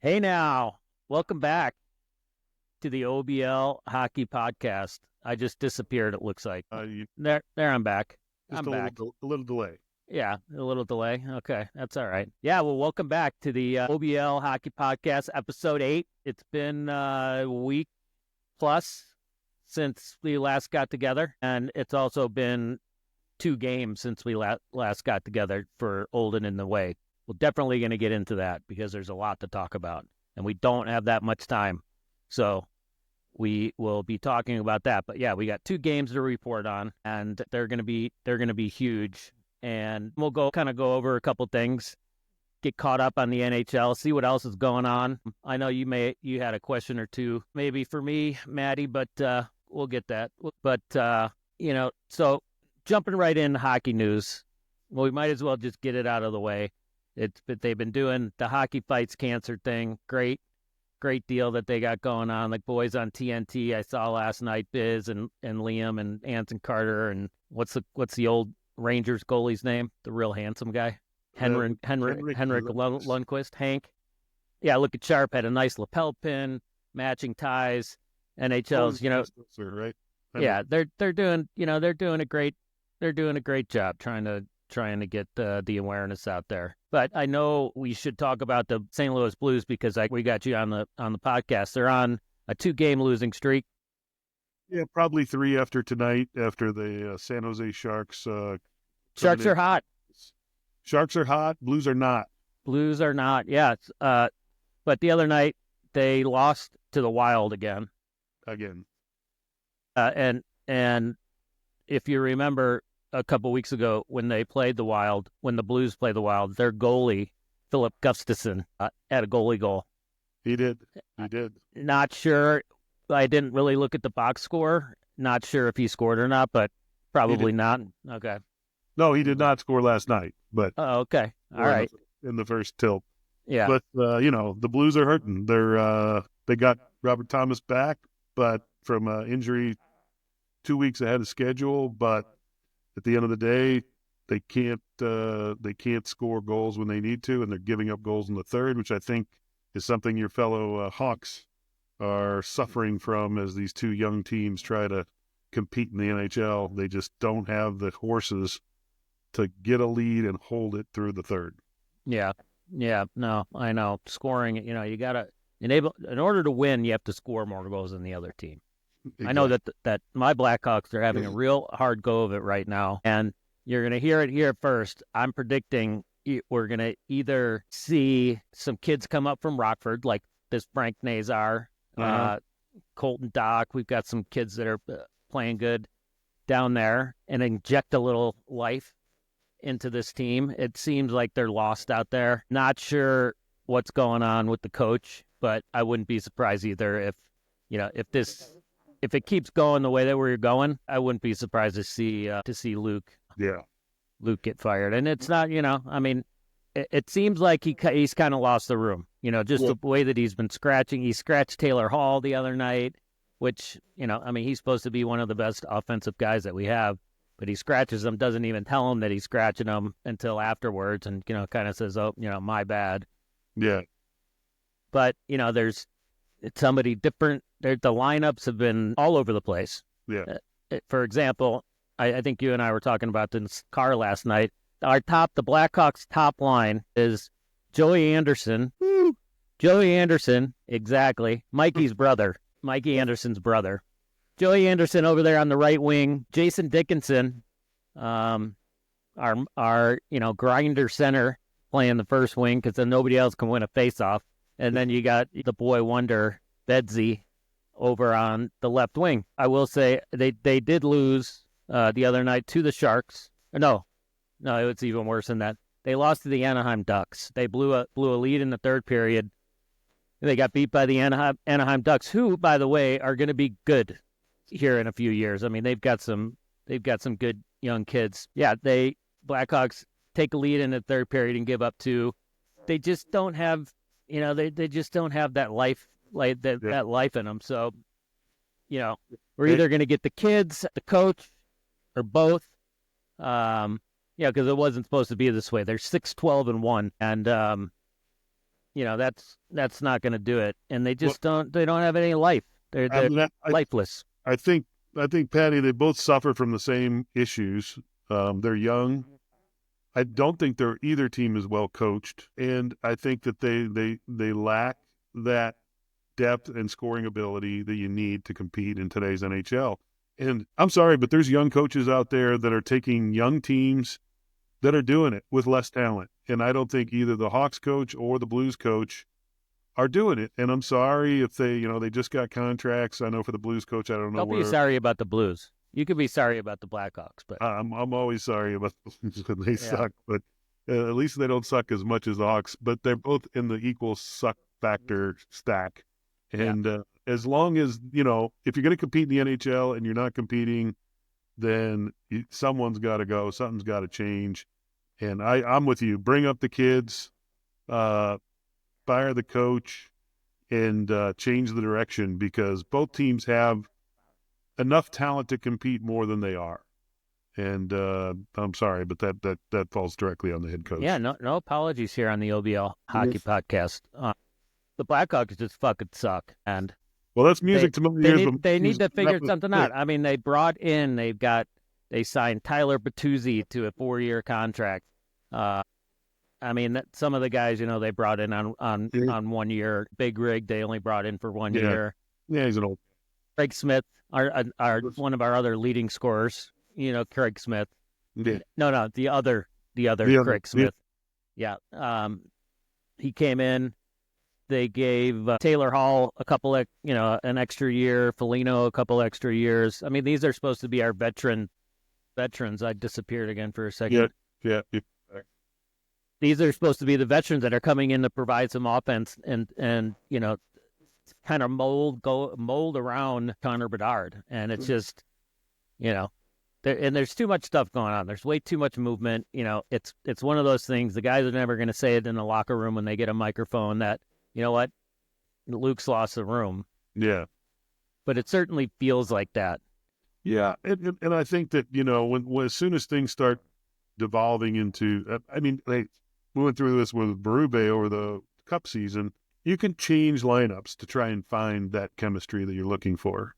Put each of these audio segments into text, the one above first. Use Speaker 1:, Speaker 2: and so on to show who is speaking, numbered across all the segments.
Speaker 1: Hey now, welcome back to the OBL Hockey Podcast. I just disappeared, it looks like. There, I'm back.
Speaker 2: Just
Speaker 1: I'm back.
Speaker 2: A little delay.
Speaker 1: Yeah, a little delay. Okay, that's all right. Yeah, well, welcome back to the OBL Hockey Podcast, Episode 8. It's been a week plus since we last got together, and it's also been 2 games since we last got together for Olden in the Way. We're definitely going to get into that because there's a lot to talk about, and we don't have that much time. So we will be talking about that. But yeah, we got 2 games to report on, and they're going to be huge. And we'll go over a couple things, get caught up on the NHL, see what else is going on. I know you had a question or two, maybe for me, Matty, but we'll get that. But so jumping right into hockey news. Well, we might as well just get it out of the way. They've been doing the Hockey Fights Cancer thing. Great deal that they got going on. Like boys on TNT, I saw last night, Biz and Liam and Anson Carter and what's the old Rangers goalie's name? The real handsome guy, Henrik Lundqvist, Hank. Yeah, look at Sharp had a nice lapel pin, matching ties. NHL's,
Speaker 2: right?
Speaker 1: Yeah, they're doing a great job trying to get the awareness out there. But I know we should talk about the St. Louis Blues because we got you on the podcast. They're on a 2-game losing streak.
Speaker 2: Yeah, probably 3 after tonight, after the San Jose Sharks.
Speaker 1: Sharks are hot.
Speaker 2: Sharks are hot. Blues are not.
Speaker 1: Blues are not. Yeah. But the other night they lost to the Wild again. And if you remember, a couple weeks ago when they played the Wild, when the Blues played the Wild, their goalie, Philip Gustafsson, had a goalie goal.
Speaker 2: He did.
Speaker 1: Not sure. I didn't really look at the box score. Not sure if he scored or not, but probably not. Okay.
Speaker 2: No, he did not score last night. But
Speaker 1: okay. All right.
Speaker 2: In the first tilt.
Speaker 1: Yeah.
Speaker 2: But, the Blues are hurting. They got Robert Thomas back, but from injury 2 weeks ahead of schedule, but at the end of the day, they can't score goals when they need to, and they're giving up goals in the third, which I think is something your fellow Hawks are suffering from as these 2 young teams try to compete in the NHL. They just don't have the horses to get a lead and hold it through the third.
Speaker 1: Yeah. No, I know. Scoring, you got to in order to win, you have to score more goals than the other team. Exactly. I know that my Blackhawks are having a real hard go of it right now, and you're going to hear it here first. I'm predicting we're going to either see some kids come up from Rockford, like this Frank Nazar, Colton Dock. We've got some kids that are playing good down there, and inject a little life into this team. It seems like they're lost out there. Not sure what's going on with the coach, but I wouldn't be surprised either if it keeps going the way that we're going. I wouldn't be surprised to see Luke get fired. And it's not, it seems like he's kind of lost the room. The way that he's been scratching. He scratched Taylor Hall the other night, which, he's supposed to be one of the best offensive guys that we have, but he scratches him, doesn't even tell him that he's scratching him until afterwards, and, kind of says, oh, my bad.
Speaker 2: Yeah.
Speaker 1: But, it's somebody different. The lineups have been all over the place.
Speaker 2: Yeah.
Speaker 1: For example, I think you and I were talking about this in the car last night. The Blackhawks top line is Joey Anderson. Woo! Joey Anderson, exactly. Mikey Anderson's brother. Joey Anderson over there on the right wing. Jason Dickinson, our grinder center, playing the first wing because then nobody else can win a faceoff. And then you got the boy wonder, Bedsy, over on the left wing. I will say they did lose the other night to the Sharks. No, it's even worse than that. They lost to the Anaheim Ducks. They blew a lead in the third period. They got beat by the Anaheim Ducks, who, by the way, are going to be good here in a few years. I mean, they've got some good young kids. Yeah, Blackhawks take a lead in the third period and give up 2. They just don't have. They just don't have that life, that life in them. So, we're either going to get the kids, the coach, or both. Because it wasn't supposed to be this way. They're 6-12-1, and that's not going to do it. And they just don't have any life. They're lifeless.
Speaker 2: I think, Patty, they both suffer from the same issues. They're young. I don't think either team is well coached, and I think that they lack that depth and scoring ability that you need to compete in today's NHL. And I'm sorry, but there's young coaches out there that are taking young teams that are doing it with less talent. And I don't think either the Hawks coach or the Blues coach are doing it. And I'm sorry if they just got contracts. I know for the Blues coach, I don't know.
Speaker 1: Don't be sorry about the Blues. You could be sorry about the Blackhawks, but
Speaker 2: I'm always sorry about the Blues when they suck. But at least they don't suck as much as the Hawks. But they're both in the equal suck factor stack. And as long as, if you're going to compete in the NHL and you're not competing, then someone's got to go. Something's got to change. And I'm with you. Bring up the kids, fire the coach, and change the direction, because both teams have enough talent to compete more than they are. And I'm sorry, but that falls directly on the head coach.
Speaker 1: Yeah, no apologies here on the OBL Hockey Podcast. The Blackhawks just fucking suck. And
Speaker 2: well, that's music to my ears.
Speaker 1: They need to figure something out. I mean, they signed Tyler Bertuzzi to a 4-year contract. I mean, some of the guys, they brought in on 1 year. Big Rig, they only brought in for 1 year.
Speaker 2: Yeah, he's an old.
Speaker 1: Craig Smith, our one of our other leading scorers. Craig Smith.
Speaker 2: Yeah.
Speaker 1: No, the other Craig Smith. Yeah. He came in. They gave Taylor Hall a couple of, an extra year, Foligno a couple extra years. I mean, these are supposed to be our veterans. I disappeared again for a second.
Speaker 2: Yeah.
Speaker 1: These are supposed to be the veterans that are coming in to provide some offense and kind of mold around Connor Bedard. And it's just, there's too much stuff going on. There's way too much movement. It's one of those things. The guys are never going to say it in the locker room when they get a microphone that, you know what, Luke's lost the room.
Speaker 2: Yeah.
Speaker 1: But it certainly feels like that.
Speaker 2: Yeah. And I think that, when as soon as things start devolving into, we went through this with Berube over the Cup season. You can change lineups to try and find that chemistry that you're looking for.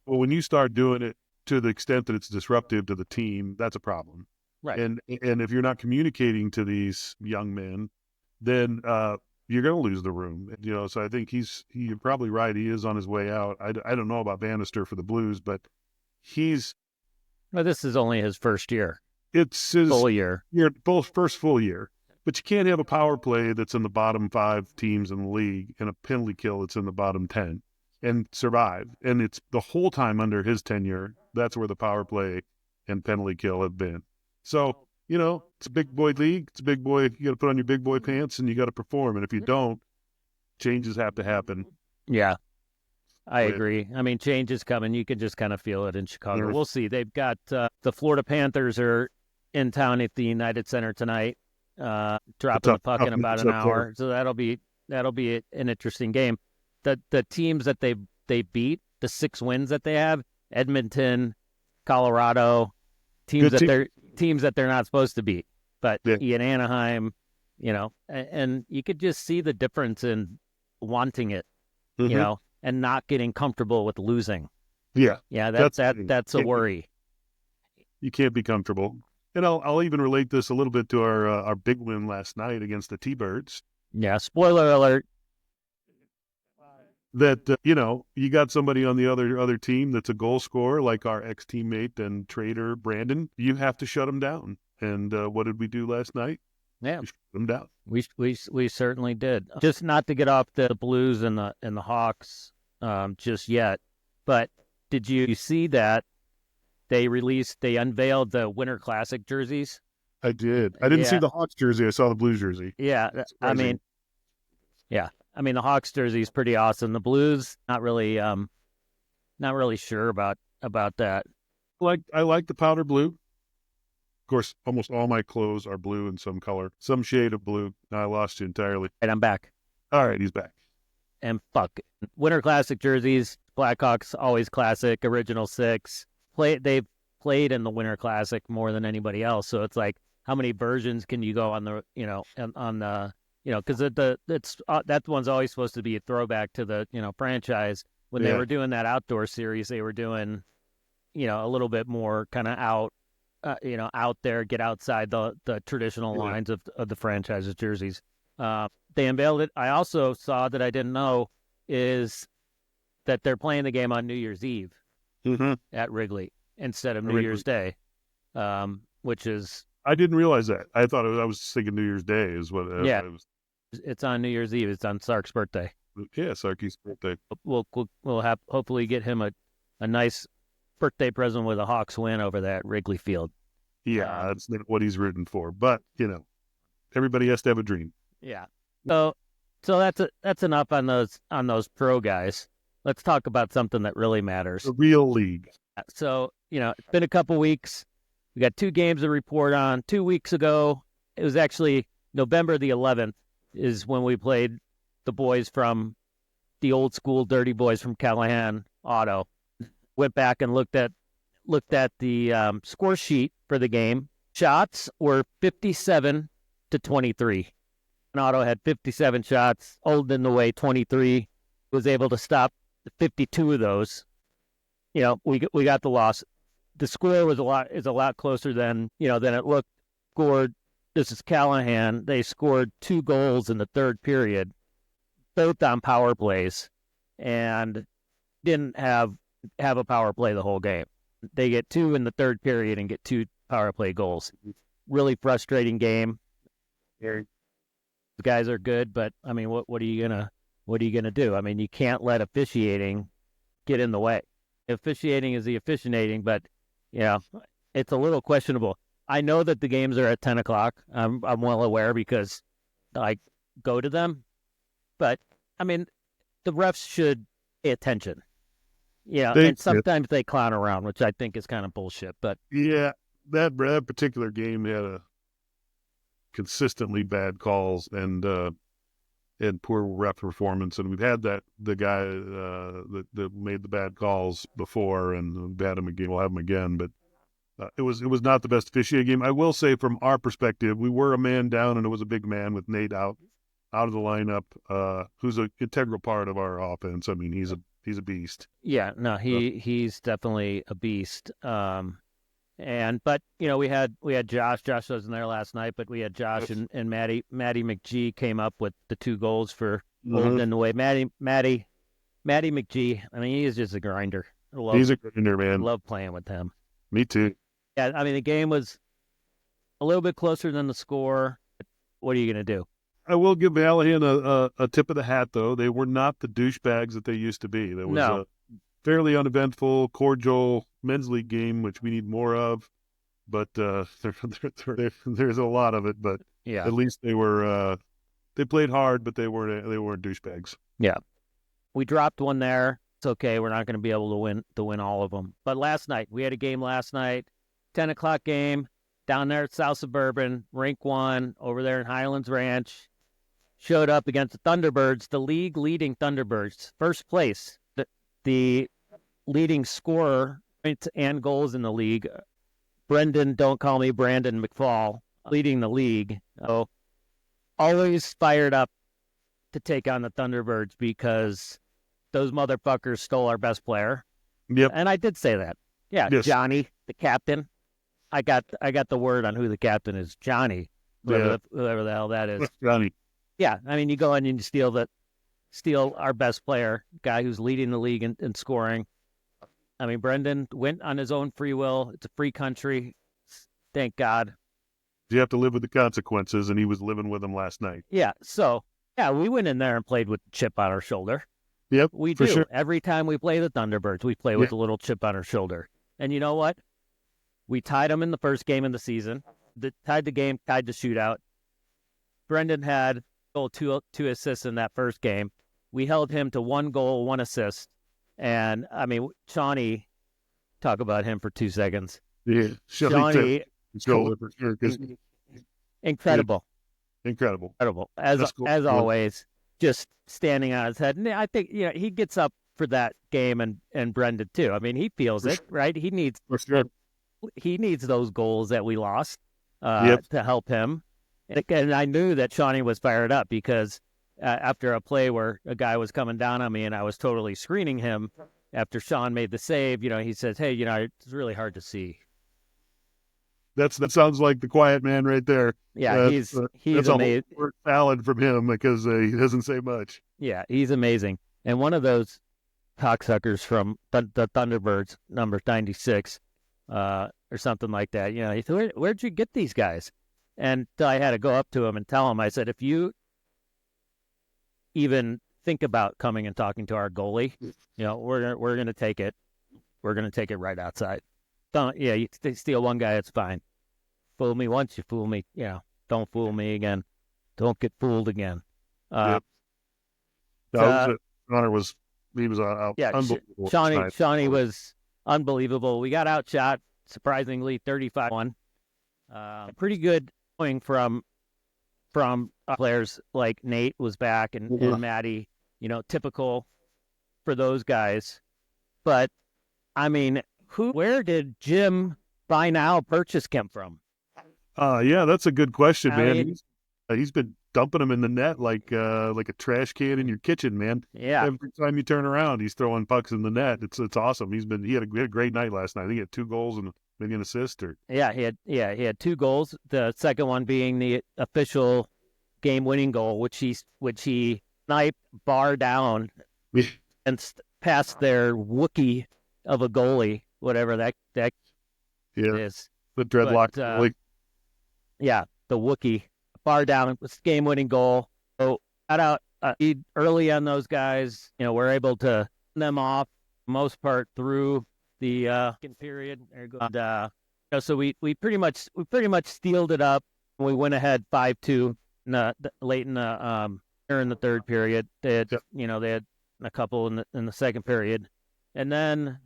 Speaker 2: Well, when you start doing it to the extent that it's disruptive to the team, that's a problem.
Speaker 1: Right.
Speaker 2: And if you're not communicating to these young men, then you're going to lose the room. So I think you're probably right. He is on his way out. I don't know about Bannister for the Blues, but
Speaker 1: this is only his first year.
Speaker 2: It's his
Speaker 1: full year.
Speaker 2: First full year. But you can't have a power play that's in the bottom 5 teams in the league and a penalty kill that's in the bottom 10 and survive. And it's the whole time under his tenure, that's where the power play and penalty kill have been. So, it's a big boy league. It's a big boy. You got to put on your big boy pants and you got to perform. And if you don't, changes have to happen.
Speaker 1: Yeah, I agree. I mean, change is coming. You can just kind of feel it in Chicago. We'll see. They've got the Florida Panthers are in town at the United Center tonight, dropping the puck in about an hour. So that'll be an interesting game. The teams that they beat, the 6 wins that they have, Edmonton, Colorado, teams that they're not supposed to beat, but in Anaheim, and you could just see the difference in wanting it, and not getting comfortable with losing.
Speaker 2: Yeah.
Speaker 1: That's a worry.
Speaker 2: You can't be comfortable. And I'll even relate this a little bit to our big win last night against the T-Birds.
Speaker 1: Yeah. Spoiler alert.
Speaker 2: That, you got somebody on the other team that's a goal scorer, like our ex-teammate and trader, Brandon. You have to shut him down. And what did we do last night?
Speaker 1: Yeah.
Speaker 2: We shut him down.
Speaker 1: We certainly did. Just not to get off the Blues and the Hawks just yet. But did you see that they unveiled the Winter Classic jerseys?
Speaker 2: I did. I didn't see the Hawks jersey. I saw the Blues jersey.
Speaker 1: Yeah. I mean, the Hawks jersey is pretty awesome. The Blues, not really sure about that.
Speaker 2: I like the powder blue. Of course, almost all my clothes are blue in some color, some shade of blue. Now I lost you entirely.
Speaker 1: And I'm back.
Speaker 2: All right, he's back.
Speaker 1: And fuck, Winter Classic jerseys, Blackhawks always classic, original 6. They've played in the Winter Classic more than anybody else. So it's like, how many versions can you go on the because that one's always supposed to be a throwback to the franchise. When they were doing that outdoor series, they were doing a little bit more kind of out there, get outside the traditional lines of the franchise's jerseys. They unveiled it. I also saw that I didn't know is that they're playing the game on New Year's Eve at Wrigley instead of New Year's Day, which is...
Speaker 2: I didn't realize that. I thought I was thinking New Year's Day is what.
Speaker 1: It's on New Year's Eve. It's on Sark's birthday.
Speaker 2: Yeah, Sark's birthday.
Speaker 1: We'll have hopefully get him a nice birthday present with a Hawks win over that Wrigley Field.
Speaker 2: Yeah, that's not what he's rooting for. But everybody has to have a dream.
Speaker 1: Yeah. So that's enough on those pro guys. Let's talk about something that really matters.
Speaker 2: The real league.
Speaker 1: So it's been a couple weeks. We got 2 games to report on. 2 weeks ago, it was actually November the 11th is when we played the boys from the old school Dirty Boys from Callahan Auto. Went back and looked at the score sheet for the game. Shots were 57-23. Auto had 57 shots. Old in the way 23. Was able to stop 52 of those. We got the loss. The score is a lot closer than it looked. Scored. This is Callahan. They scored 2 goals in the third period, both on power plays, and didn't have a power play the whole game. They get 2 in the third period and get 2 power play goals. Really frustrating game. The guys are good, but I mean, what are you gonna do? I mean, you can't let officiating get in the way. Officiating is the officiating, but it's a little questionable. I know that the games are at 10 o'clock. I'm well aware because I go to them, but I mean, the refs should pay attention. And sometimes they clown around, which I think is kind of bullshit. But
Speaker 2: yeah, that particular game had a consistently bad calls and poor ref performance, and we've had the guy that made the bad calls before, and we've had him again. We'll have him again, but it was not the best officiating game. I will say, from our perspective, we were a man down, and it was a big man with Nate out of the lineup, who's an integral part of our offense. I mean, he's a beast.
Speaker 1: Yeah, no, he's definitely a beast. But we had Josh. Josh wasn't there last night, but we had Josh and Matty. Matty McGee came up with the 2 goals for Old in the way. Matty McGee. I mean, he is just a grinder.
Speaker 2: He's a grinder, man.
Speaker 1: Love playing with him.
Speaker 2: Me too.
Speaker 1: Yeah, I mean, the game was a little bit closer than the score. What are you going to do?
Speaker 2: I will give Allahan a tip of the hat, though. They were not the douchebags that they used to be. There was a fairly uneventful, cordial men's league game, which we need more of. But there's a lot of it. But at least they were they played hard, but they weren't douchebags. Yeah,
Speaker 1: we dropped one there. It's okay. We're not going to be able to win all of them. But last night, we had a game last night, 10 o'clock game down there at South Suburban, Rink 1, over there in Highlands Ranch. Showed up against the Thunderbirds, the league-leading Thunderbirds. First place, the leading scorer points and goals in the league. Don't call me Brandon McFall, leading the league. So always fired up to take on the Thunderbirds because those motherfuckers stole our best player.
Speaker 2: Yep.
Speaker 1: And I did say that. Yeah, yes. Johnny, the captain. I got the word on who the captain is. Johnny, whoever the hell that is.
Speaker 2: Johnny.
Speaker 1: Yeah, I mean, you go in and you steal our best player, guy who's leading the league in scoring. I mean, Brendan went on his own free will. It's a free country. Thank God.
Speaker 2: You have to live with the consequences, and he was living with them last night.
Speaker 1: Yeah, so, we went in there and played with a chip on our shoulder.
Speaker 2: Yep,
Speaker 1: we do.
Speaker 2: Sure.
Speaker 1: Every time we play the Thunderbirds, we play with a little chip on our shoulder. And you know what? We tied them in the first game of the season. Tied the shootout. Brendan had two assists in that first game. We held him to 1 goal, 1 assist. And, I mean, Shawnee, talk about him for 2 seconds.
Speaker 2: Yeah,
Speaker 1: Shawnee, incredible.
Speaker 2: Incredible.
Speaker 1: As always, just standing on his head. And I think, he gets up for that game and Brendan too. I mean, he feels it, right? He needs those goals that we lost to help him. And I knew that Shawnee was fired up because after a play where a guy was coming down on me and I was totally screening him after Sean made the save, he says, hey, it's really hard to see.
Speaker 2: That sounds like the quiet man right there.
Speaker 1: Yeah, he's amazing.
Speaker 2: A word salad from him because he doesn't say much.
Speaker 1: Yeah, he's amazing. And one of those cocksuckers from the Thunderbirds, number 96, or something like that, he said, where'd you get these guys? And I had to go up to him and tell him, I said, if you even think about coming and talking to our goalie, we're gonna take it. We're gonna take it right outside. You steal one guy, it's fine. Fool me once, you fool me. Don't fool me again. Don't get fooled again.
Speaker 2: Yep. Connor was unbelievable.
Speaker 1: Shawnee was unbelievable. We got outshot, surprisingly, 35-1. Pretty good going from players like Nate was back and Matty, typical for those guys. But, I mean, where did Jim buy now purchase come from?
Speaker 2: Yeah, that's a good question, man. He's been dumping them in the net like a trash can in your kitchen, man.
Speaker 1: Yeah.
Speaker 2: Every time you turn around, he's throwing pucks in the net. It's awesome. He had a great night last night. He had 2 goals and maybe an assist.
Speaker 1: He had 2 goals. The second one being the official game-winning goal, which he sniped bar down and past their Wookiee of a goalie, whatever that is.
Speaker 2: The dreadlock goalie.
Speaker 1: Yeah, the Wookiee. Bar down, game-winning goal. So got out early on those guys. We're able to send them off most part through the second period. And, so we pretty much steeled it up. We went ahead 5-2 late in the third period. They had they had a couple in the second period, and then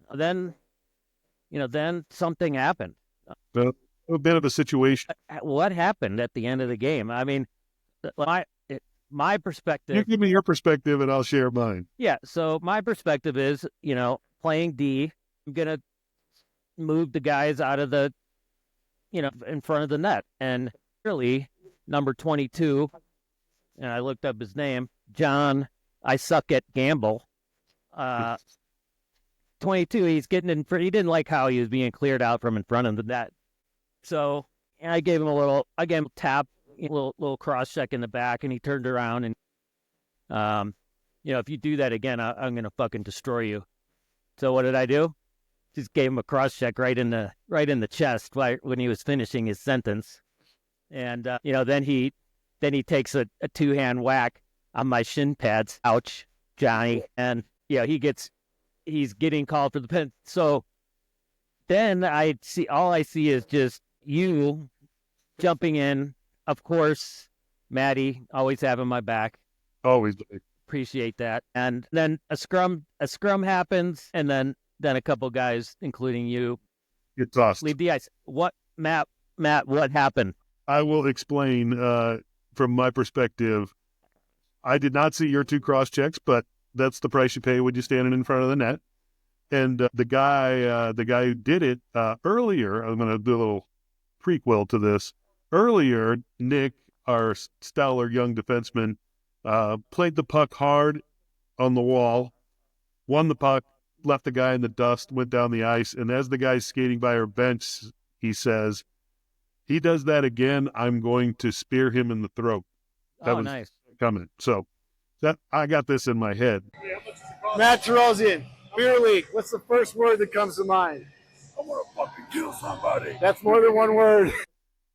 Speaker 1: something happened.
Speaker 2: A bit of a situation.
Speaker 1: What happened at the end of the game? I mean, my perspective.
Speaker 2: You give me your perspective, and I'll share mine.
Speaker 1: Yeah. So my perspective is, playing D. I'm gonna move the guys out of the, in front of the net, and really number 22. And I looked up his name, John. I suck at Gamble. 22. He's getting in. He didn't like how he was being cleared out from in front of the net. So I gave him a tap, a little cross check in the back, and he turned around and, if you do that again, I'm gonna fucking destroy you. So what did I do? Just gave him a cross check right in the chest when he was finishing his sentence, and then he takes a 2-hand whack on my shin pads. Ouch, Johnny, and he's getting called for the pen. So then all I see is just you jumping in. Of course, Matty, always having my back.
Speaker 2: Always.
Speaker 1: Appreciate that. And then a scrum happens, and then a couple guys, including you,
Speaker 2: get tossed.
Speaker 1: Leave the ice. What, Matt, what happened?
Speaker 2: I will explain from my perspective. I did not see your 2 cross checks, but that's the price you pay when you're standing in front of the net. And the guy who did it earlier, I'm going to do a little prequel to this. Earlier, Nick, our stellar young defenseman, played the puck hard on the wall, won the puck, left the guy in the dust, went down the ice, and as the guy's skating by our bench, he says, he does that again, I'm going to spear him in the throat. That was
Speaker 1: nice.
Speaker 2: Coming. So I got this in my head.
Speaker 3: Matt Terosian, Beer League, what's the first word that comes to mind?
Speaker 4: I want to fucking kill somebody.
Speaker 3: That's more than one word.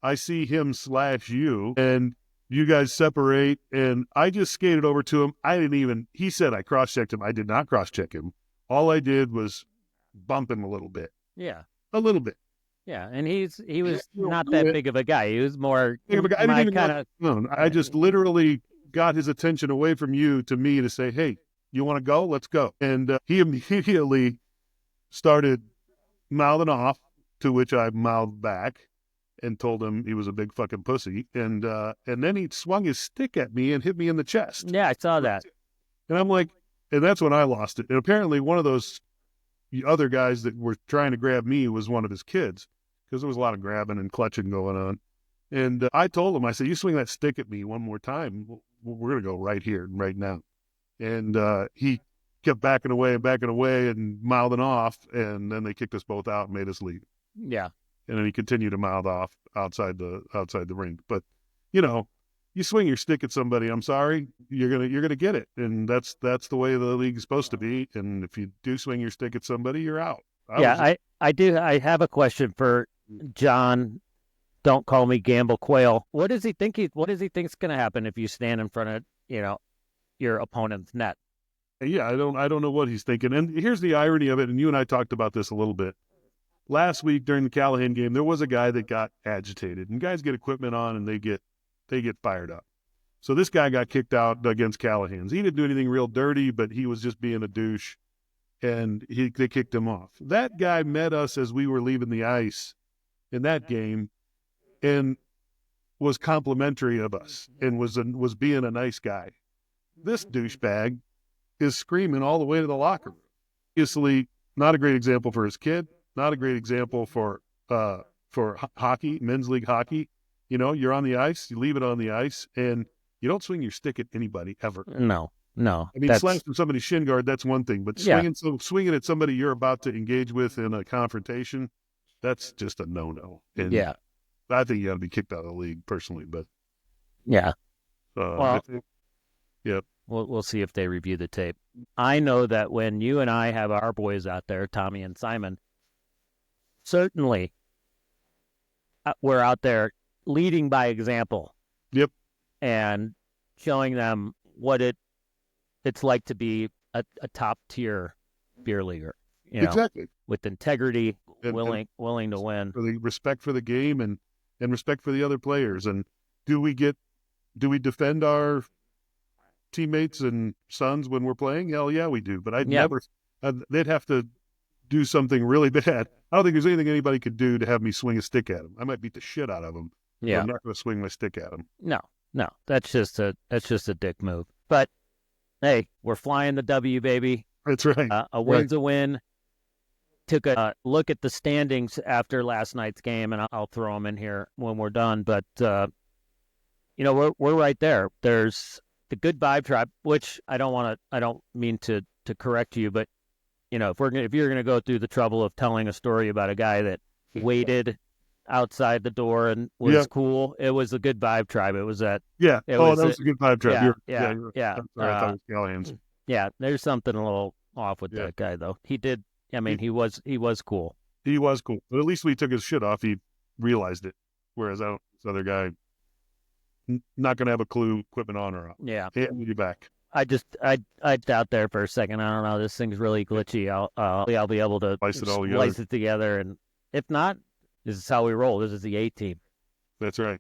Speaker 2: I see him slash you, and you guys separate, and I just skated over to him. He said I cross-checked him. I did not cross-check him. All I did was bump him a little bit.
Speaker 1: Yeah.
Speaker 2: A little bit.
Speaker 1: Yeah, and he was not that big of a guy. He was more
Speaker 2: I just literally got his attention away from you to me to say, hey, you want to go? Let's go. And he immediately started mouthing off, to which I mouthed back and told him he was a big fucking pussy. And then he swung his stick at me and hit me in the chest.
Speaker 1: Yeah, I saw that.
Speaker 2: And I'm like, and that's when I lost it. And apparently one of those other guys that were trying to grab me was one of his kids, because there was a lot of grabbing and clutching going on. And I told him, I said, you swing that stick at me one more time, we're going to go right here, right now. And he kept backing away and mouthing off. And then they kicked us both out and made us leave.
Speaker 1: Yeah.
Speaker 2: And then he continued to mouth off outside the ring. But, you know, you swing your stick at somebody, I'm sorry, you're gonna get it. And that's the way the league is supposed to be. And if you do swing your stick at somebody, you're out.
Speaker 1: I do. I have a question for John. Don't call me Gamble Quail. What does he think? What does he think's going to happen if you stand in front of your opponent's net?
Speaker 2: Yeah, I don't know what he's thinking. And here's the irony of it. And you and I talked about this a little bit last week during the Callahan game. There was a guy that got agitated, and guys get equipment on and they get fired up. So this guy got kicked out against Callahan's. He didn't do anything real dirty, but he was just being a douche, and they kicked him off. That guy met us as we were leaving the ice in that game, and was complimentary of us and was being a nice guy. This douchebag is screaming all the way to the locker room. Obviously, not a great example for his kid. Not a great example for hockey, men's league hockey. You know, you're on the ice, you leave it on the ice, and you don't swing your stick at anybody ever.
Speaker 1: No.
Speaker 2: I mean, slamming somebody's shin guard, that's one thing, but swinging at somebody you're about to engage with in a confrontation, that's just a no-no. And
Speaker 1: yeah.
Speaker 2: I think you got to be kicked out of the league personally, but
Speaker 1: yeah.
Speaker 2: Yeah.
Speaker 1: We'll see if they review the tape. I know that when you and I have our boys out there, Tommy and Simon, certainly we're out there leading by example.
Speaker 2: Yep.
Speaker 1: And showing them what it's like to be a top tier beer leaguer.
Speaker 2: Exactly.
Speaker 1: With integrity,
Speaker 2: and
Speaker 1: willing to win.
Speaker 2: For the respect for the game and respect for the other players. And do we defend our teammates and sons when we're playing? Hell yeah, we do. But they'd have to do something really bad. I don't think there's anything anybody could do to have me swing a stick at them. I might beat the shit out of them.
Speaker 1: Yeah.
Speaker 2: I'm not going to swing my stick at them.
Speaker 1: No, that's just a dick move. But hey, we're flying the W, baby.
Speaker 2: That's right.
Speaker 1: A win's a win. Took a look at the standings after last night's game, and I'll throw them in here when we're done. But we're right there. There's the Good Vibe Tribe, which I don't mean to correct you, but if you're gonna go through the trouble of telling a story about a guy that waited outside the door and was cool, it was a Good Vibe Tribe. It was that.
Speaker 2: Yeah. That was a Good Vibe Tribe.
Speaker 1: Yeah.
Speaker 2: I'm sorry, I thought it was Callahan's.
Speaker 1: Yeah. There's something a little off with that guy, though. He did. I mean, he was cool.
Speaker 2: He was cool, but at least when he took his shit off, he realized it. Whereas this other guy, not going to have a clue, equipment on or off.
Speaker 1: Yeah.
Speaker 2: Hand you back.
Speaker 1: I doubt there for a second. I don't know. This thing's really glitchy. I'll be able to splice it together, and if not, this is how we roll. This is the A team.
Speaker 2: That's right.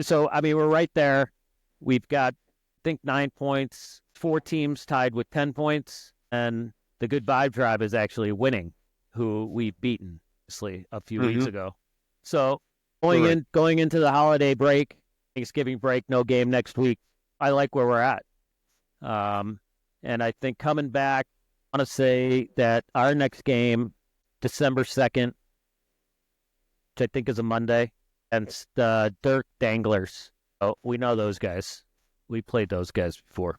Speaker 1: So I mean, we're right there. We've got, I think, 9 points. 4 teams tied with 10 points, and the Good Vibe Tribe is actually winning, who we've beaten, obviously, a few weeks ago. So going into the holiday break, Thanksgiving break, no game next week. I like where we're at. And I think coming back, I want to say that our next game, December 2nd, which I think is a Monday, and the Dirk Danglers. Oh, we know those guys. We played those guys before.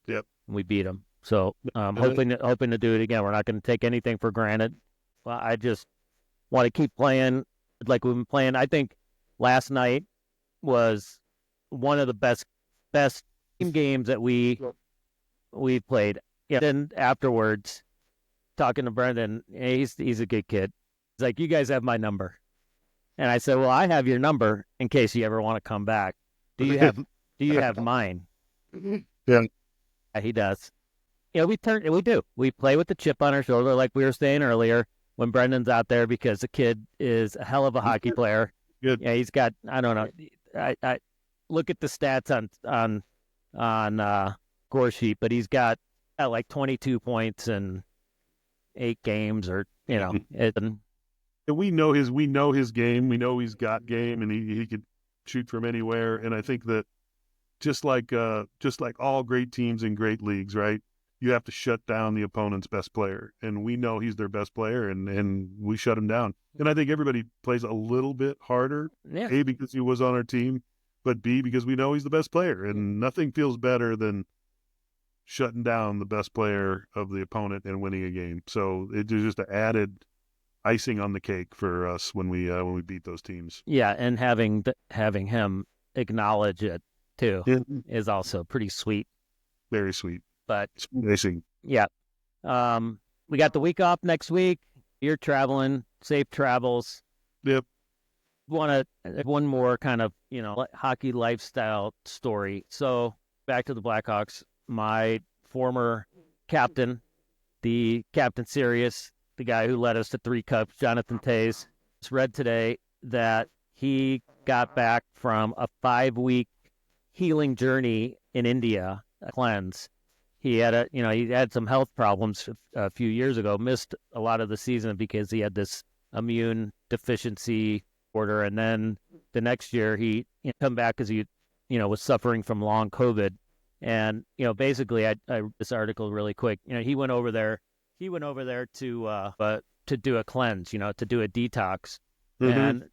Speaker 2: Yep.
Speaker 1: And we beat them. So hoping to do it again. We're not going to take anything for granted. Well, I just want to keep playing like we've been playing. I think last night was one of the best team games that we played. Yeah. Then afterwards, talking to Brendan, he's a good kid. He's like, you guys have my number. And I said, well, I have your number in case you ever want to come back. Do you have mine?
Speaker 2: Yeah.
Speaker 1: He does. We do. We play with the chip on our shoulder, like we were saying earlier, when Brendan's out there, because the kid is a hell of a hockey player.
Speaker 2: Good.
Speaker 1: Yeah, he's got, I don't know. I look at the stats on score sheet, but he's got like 22 points in 8 games, or
Speaker 2: And we know his game. We know he's got game, and he could shoot from anywhere. And I think that just like all great teams in great leagues, right? you have to shut down the opponent's best player. And we know he's their best player, and we shut him down. And I think everybody plays a little bit harder, A, because he was on our team, but B, because we know he's the best player. And nothing feels better than shutting down the best player of the opponent and winning a game. So it's just an added icing on the cake for us when we beat those teams.
Speaker 1: Yeah, and having him acknowledge it too is also pretty sweet.
Speaker 2: Very sweet.
Speaker 1: But
Speaker 2: amazing.
Speaker 1: Yeah. We got the week off next week. You're traveling. Safe travels.
Speaker 2: Yep.
Speaker 1: Want to one more kind of, hockey lifestyle story. So back to the Blackhawks. My former captain, the Captain Sirius, the guy who led us to 3 cups, Jonathan Toews, read today that he got back from a 5-week healing journey in India, a cleanse. He had he had some health problems a few years ago, missed a lot of the season because he had this immune deficiency order. And then the next year he come back because he, was suffering from long COVID. And, basically I read this article really quick. He went over there to do a cleanse, to do a detox. And,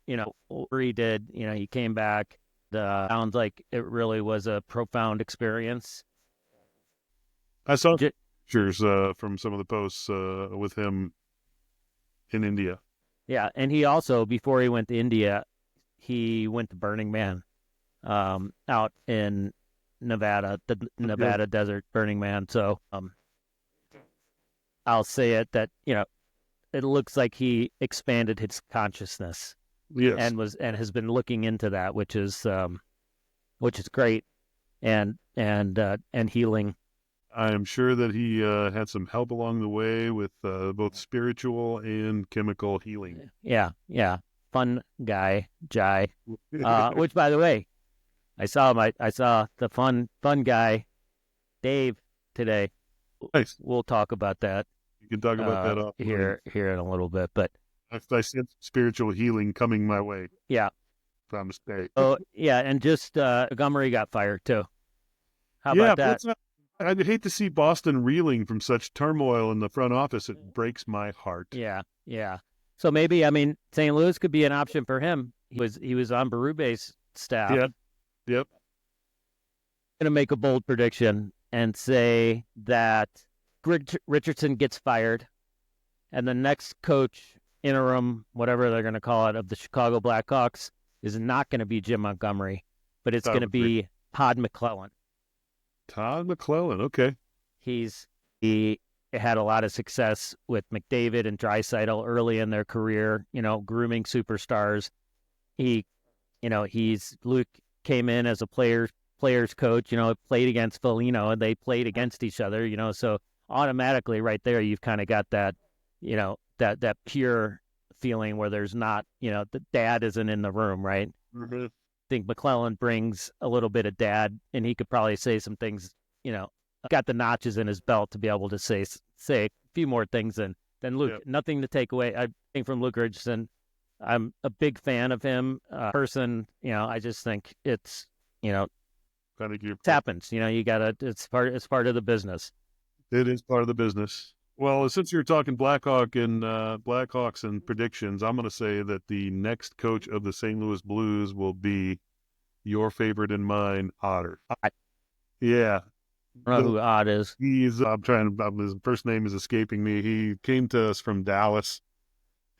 Speaker 1: what he did, he came back. Sounds like it really was a profound experience.
Speaker 2: I saw pictures from some of the posts with him in India.
Speaker 1: Yeah, and he also, before he went to India, he went to Burning Man out in Nevada, the Nevada desert, Burning Man. So I'll say it that, it looks like he expanded his consciousness.
Speaker 2: Yes.
Speaker 1: And has been looking into that, which is great and healing.
Speaker 2: I am sure that he had some help along the way with both spiritual and chemical healing.
Speaker 1: Yeah. Fun guy, Jai. Which, by the way, I saw the fun guy, Dave, today.
Speaker 2: Nice.
Speaker 1: We'll talk about that.
Speaker 2: You can talk about that off
Speaker 1: here in a little bit, but
Speaker 2: I sense spiritual healing coming my way.
Speaker 1: Yeah.
Speaker 2: From stay.
Speaker 1: Oh yeah, and just Montgomery got fired too. How about that?
Speaker 2: I'd hate to see Boston reeling from such turmoil in the front office. It breaks my heart.
Speaker 1: Yeah. So maybe, St. Louis could be an option for him. He was on Berube's staff.
Speaker 2: Yep.
Speaker 1: I'm going to make a bold prediction and say that Richardson gets fired, and the next coach, interim, whatever they're going to call it, of the Chicago Blackhawks is not going to be Jim Montgomery, but it's going to be Todd McClellan.
Speaker 2: Todd McClellan, okay.
Speaker 1: He had a lot of success with McDavid and Draisaitl early in their career, grooming superstars. Luke came in as a player's coach, played against Foligno, and they played against each other, so automatically right there you've kind of got that, that pure feeling where there's not, the dad isn't in the room, right?
Speaker 2: Mm-hmm.
Speaker 1: I think McClellan brings a little bit of dad, and he could probably say some things, got the notches in his belt to be able to say a few more things than Luke. Yep. Nothing to take away, I think, from Luke Richardson. I'm a big fan of him, person. I just think it's, it happens. It's part of the business.
Speaker 2: It is part of the business. Well, since you're talking Blackhawks and predictions, I'm going to say that the next coach of the St. Louis Blues will be your favorite and mine, Otter. Yeah.
Speaker 1: I don't know who Odd is.
Speaker 2: His first name is escaping me. He came to us from Dallas,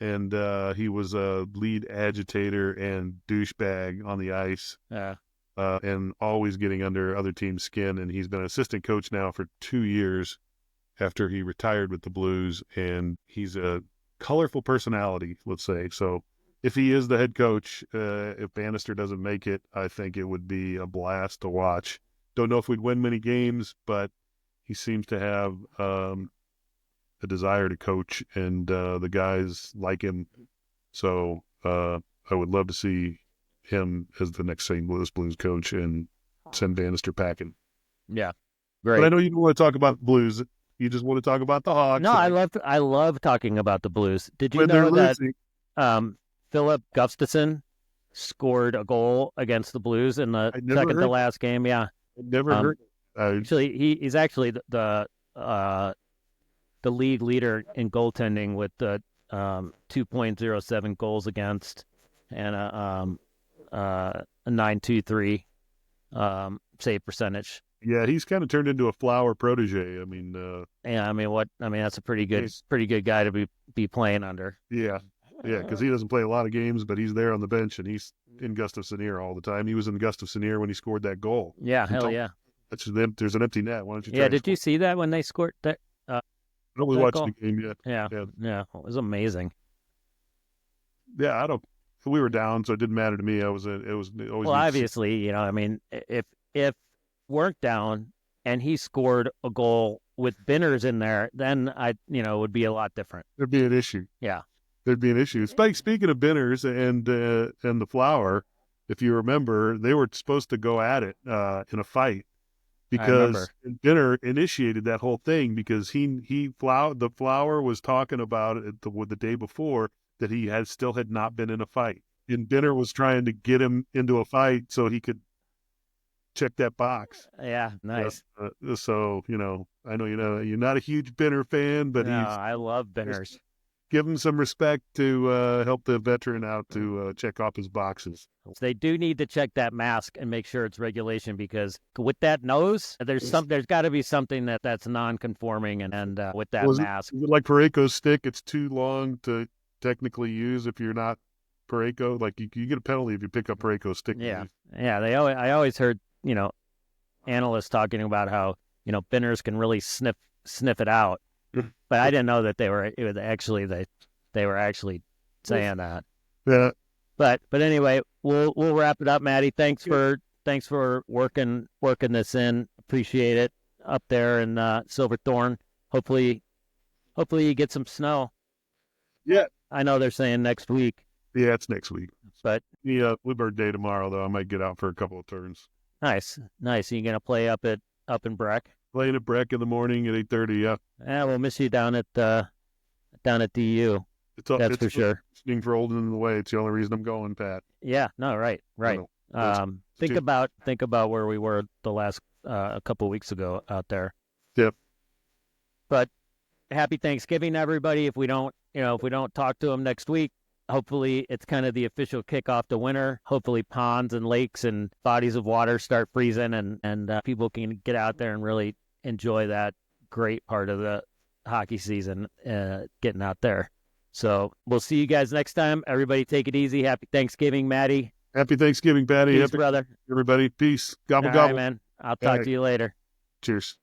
Speaker 2: and he was a lead agitator and douchebag on the ice.
Speaker 1: Yeah.
Speaker 2: And always getting under other teams' skin. And he's been an assistant coach now for 2 years after he retired with the Blues. And he's a colorful personality, let's say. So if he is the head coach, if Bannister doesn't make it, I think it would be a blast to watch. Don't know if we'd win many games, but he seems to have a desire to coach, and the guys like him. So I would love to see him as the next St. Louis Blues coach and send Bannister packing.
Speaker 1: Yeah, great.
Speaker 2: But I know you don't want to talk about the Blues. You just want to talk about the Hawks.
Speaker 1: No, I love talking about the Blues. Did you know that Philip Gustafsson scored a goal against the Blues in the second to last game? Yeah.
Speaker 2: I never heard.
Speaker 1: Actually, he's actually the the league leader in goaltending with the 2.07 goals against and a 9.23 save percentage.
Speaker 2: Yeah, he's kind of turned into a Flower protege. I mean,
Speaker 1: that's a pretty good guy to be playing under.
Speaker 2: Yeah, because he doesn't play a lot of games, but he's there on the bench, and he's in Gustafsson all the time. He was in Gustafsson when he scored that goal.
Speaker 1: Yeah, hell yeah.
Speaker 2: There's an empty net. Why don't you?
Speaker 1: Yeah, did you see that when they scored that?
Speaker 2: I don't really watch the game yet.
Speaker 1: Yeah, it was amazing.
Speaker 2: Yeah, we were down, so it didn't matter to me. It was always.
Speaker 1: Well, obviously, if weren't down and he scored a goal with Binners in there, then it would be a lot different.
Speaker 2: There'd be an issue.
Speaker 1: Yeah.
Speaker 2: There'd be an issue. Speaking of Binners and the Flower, if you remember, they were supposed to go at it in a fight because Binner initiated that whole thing because the Flower was talking about it the day before that he still had not been in a fight, and Binner was trying to get him into a fight so he could check that box.
Speaker 1: Yeah, nice.
Speaker 2: So I know you're not a huge Binner fan, but
Speaker 1: I love Binners.
Speaker 2: Give him some respect to help the veteran out to check off his boxes.
Speaker 1: They do need to check that mask and make sure it's regulation because with that nose, there's got to be something that's non-conforming and with that mask.
Speaker 2: Like Parayko's stick, it's too long to technically use if you're not Parayko. Like you get a penalty if you pick up Parayko's stick.
Speaker 1: Yeah. I always heard analysts talking about how Binners can really sniff it out. But I didn't know that they were actually saying that.
Speaker 2: Yeah.
Speaker 1: But anyway, we'll wrap it up, Matty. Thanks for working this in. Appreciate it up there in Silverthorne. Hopefully you get some snow.
Speaker 2: Yeah.
Speaker 1: I know they're saying next week.
Speaker 2: Yeah, it's next week.
Speaker 1: But
Speaker 2: Bluebird Day tomorrow though. I might get out for a couple of turns.
Speaker 1: Nice. You gonna play up in Breck?
Speaker 2: Playing at Breck in the morning at 8:30. Yeah.
Speaker 1: Yeah, we'll miss you down at DU. That's for sure.
Speaker 2: Listening for Olden in the way. It's the only reason I'm going, Pat.
Speaker 1: Yeah. No. Right. Think about where we were the last a couple of weeks ago out there.
Speaker 2: Yep.
Speaker 1: But happy Thanksgiving, everybody. If we don't talk to them next week, hopefully it's kind of the official kickoff to winter. Hopefully ponds and lakes and bodies of water start freezing and people can get out there and really enjoy that great part of the hockey season, getting out there. So we'll see you guys next time. Everybody take it easy. Happy Thanksgiving, Matty.
Speaker 2: Happy Thanksgiving, Patty.
Speaker 1: Peace, brother.
Speaker 2: Everybody. Peace. Gobble,
Speaker 1: All
Speaker 2: gobble.
Speaker 1: right, man. I'll talk to you later.
Speaker 2: Cheers.